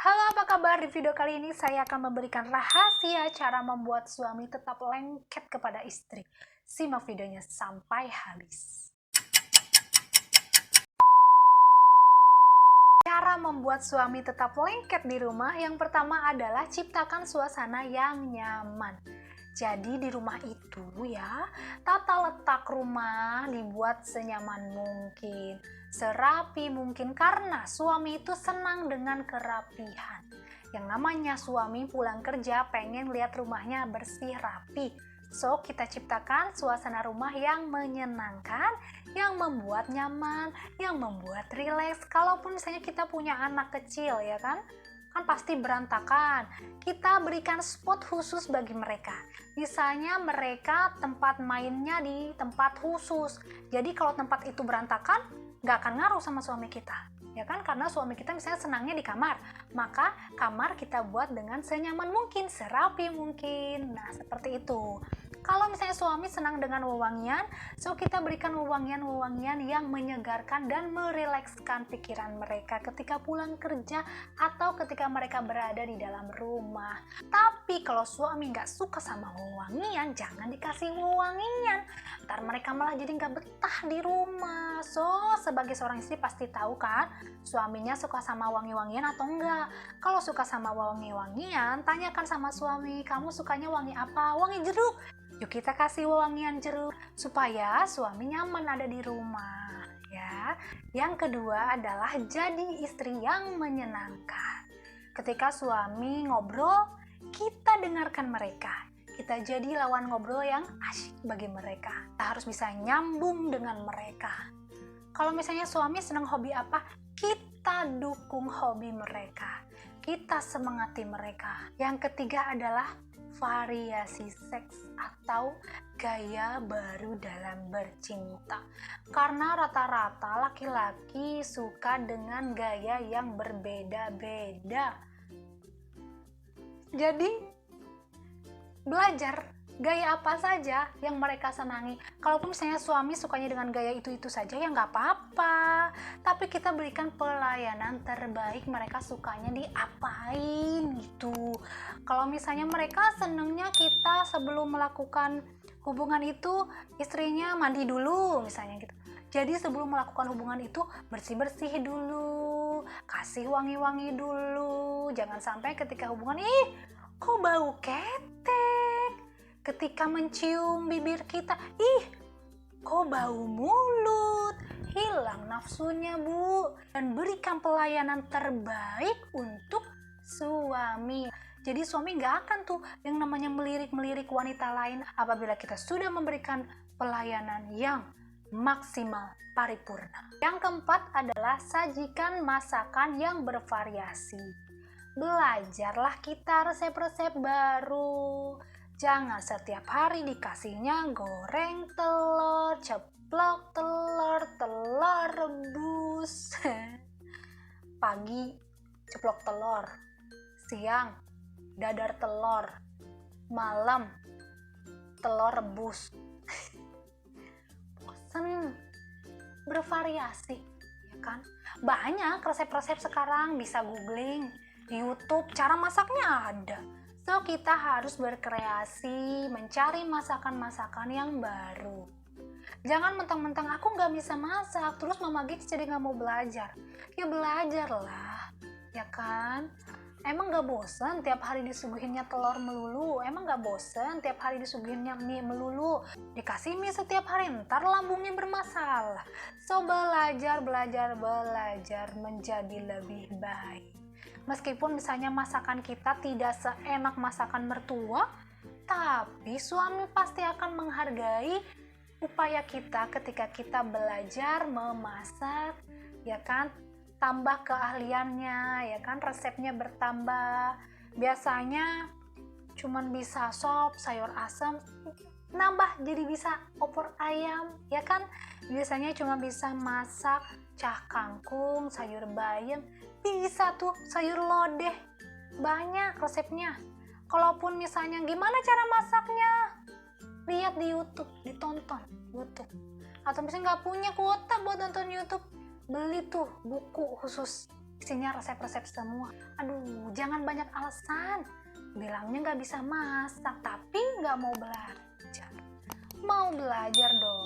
Halo, apa kabar? Di video kali ini saya akan memberikan rahasia cara membuat suami tetap lengket kepada istri. Simak videonya sampai habis. Cara membuat suami tetap lengket di rumah yang pertama adalah ciptakan suasana yang nyaman. Jadi di rumah itu ya, tata letak rumah dibuat senyaman mungkin, serapi mungkin karena suami itu senang dengan kerapihan. Yang namanya suami pulang kerja pengen lihat rumahnya bersih rapi. So, kita ciptakan suasana rumah yang menyenangkan, yang membuat nyaman, yang membuat rileks. Kalaupun misalnya kita punya anak kecil ya kan pasti berantakan. Kita berikan spot khusus bagi mereka. Misalnya mereka tempat mainnya di tempat khusus. Jadi kalau tempat itu berantakan, nggak akan ngaruh sama suami kita. Ya kan, karena suami kita misalnya senangnya di kamar. Maka kamar kita buat dengan senyaman mungkin, serapi mungkin. Nah, seperti itu. Kalau misalnya suami senang dengan wewangian, so kita berikan wewangian-wewangian yang menyegarkan dan merilekskan pikiran mereka ketika pulang kerja atau ketika mereka berada di dalam rumah. Tapi kalau suami nggak suka sama wewangian, jangan dikasih wewangian. Ntar mereka malah jadi nggak betah di rumah. So, sebagai seorang istri pasti tahu kan, suaminya suka sama wangi-wangian atau enggak. Kalau suka sama wangi-wangian, tanyakan sama suami, kamu sukanya wangi apa? Wangi jeruk. Yuk kita kasih wewangian jeruk supaya suami nyaman ada di rumah ya. Yang kedua adalah jadi istri yang menyenangkan. Ketika suami ngobrol, kita dengarkan mereka. Kita jadi lawan ngobrol yang asyik bagi mereka. Kita harus bisa nyambung dengan mereka. Kalau misalnya suami senang hobi apa, kita dukung hobi mereka. Kita semangati mereka. Yang ketiga adalah variasi seks atau gaya baru dalam bercinta. Karena rata-rata laki-laki suka dengan gaya yang berbeda-beda. Jadi belajar gaya apa saja yang mereka senangi. Kalaupun misalnya suami sukanya dengan gaya itu-itu saja ya nggak apa-apa. Tapi kita berikan pelayanan terbaik, mereka sukanya diapain gitu. Kalau misalnya mereka senangnya kita sebelum melakukan hubungan itu istrinya mandi dulu misalnya gitu. Jadi sebelum melakukan hubungan itu bersih-bersih dulu, kasih wangi-wangi dulu. Jangan sampai ketika hubungan, kok bau ketek. Ketika mencium bibir kita, kok bau mulut. Hilang nafsunya, Bu. Dan berikan pelayanan terbaik untuk suami. Jadi suami gak akan tuh yang namanya melirik-melirik wanita lain apabila kita sudah memberikan pelayanan yang maksimal, paripurna. Yang keempat adalah sajikan masakan yang bervariasi. Belajarlah kita resep-resep baru. Jangan setiap hari dikasihnya goreng telur, ceplok telur, telur rebus. Pagi ceplok telur, siang dadar telur, malam telur rebus. Bosen, bervariasi ya kan? Banyak resep-resep sekarang, bisa googling di YouTube, cara masaknya ada. So kita harus berkreasi, mencari masakan-masakan yang baru. Jangan mentang-mentang aku nggak bisa masak, terus Mama Gigs jadi nggak mau belajar. Ya belajarlah, ya kan? Emang nggak bosen tiap hari disuguhinnya telur melulu? Emang nggak bosen tiap hari disuguhinnya mie melulu? Dikasih mie setiap hari, ntar lambungnya bermasalah. So belajar menjadi lebih baik. Meskipun misalnya masakan kita tidak seenak masakan mertua, tapi suami pasti akan menghargai upaya kita ketika kita belajar memasak, ya kan? Tambah keahliannya, ya kan? Resepnya bertambah. Biasanya cuman bisa sop, sayur asam, nambah jadi bisa opor ayam, ya kan? Biasanya cuma bisa masak cah kangkung, sayur bayam, bisa tuh sayur lodeh. Banyak resepnya. Kalaupun misalnya gimana cara masaknya, lihat di YouTube, ditonton YouTube. Atau misalnya nggak punya kuota buat nonton YouTube, beli tuh buku khusus isinya resep-resep semua. Aduh, jangan banyak alasan. Bilangnya nggak bisa masak, tapi nggak mau belajar. Mau belajar dong.